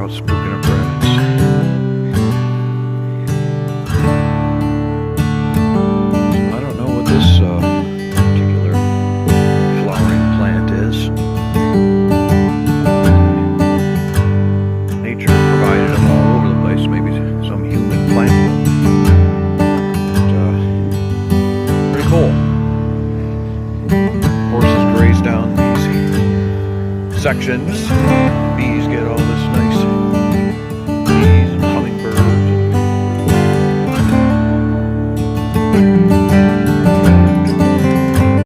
about spooking our friends. I don't know what this particular flowering plant is. Nature provided them all over the place. Maybe some human plant. But, pretty cool. Horses graze down these sections. Bees